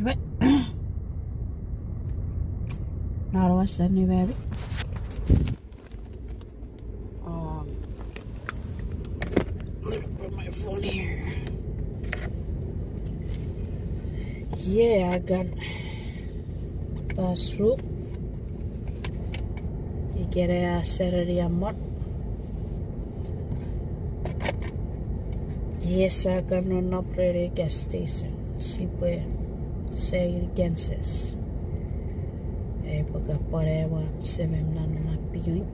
Hyvä. Narvassa niin vävi. Put my phone here. Yeah, I got through. You get a Saturday and Monday. Yes, I got no operator gas station. Sipe Sagigensis. Epoca parewa semem nana piuin.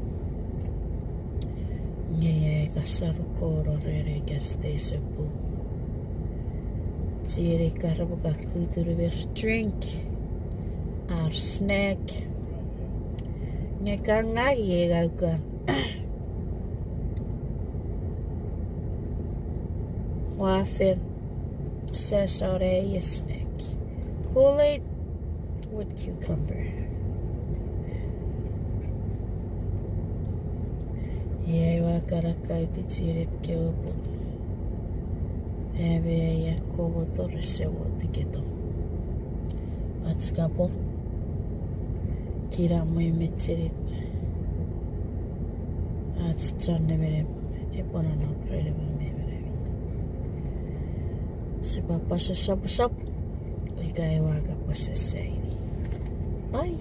Nye kasaruko rere gas station pu. Tiere karabuka kuturu drink. Our snack. Nye kanga yega ka. Waffle. Sesare snack. Kool-Aid with cucumber. Yeah, wakarakai tichirip kyobu. Ebe ya kobo torresewo tiketo. Atskapo. Kira muy michirip. Atschanne verem. Epona no prereba me verem. Sipa pasa sap. Ikaw ay wag pa sa say. Bye.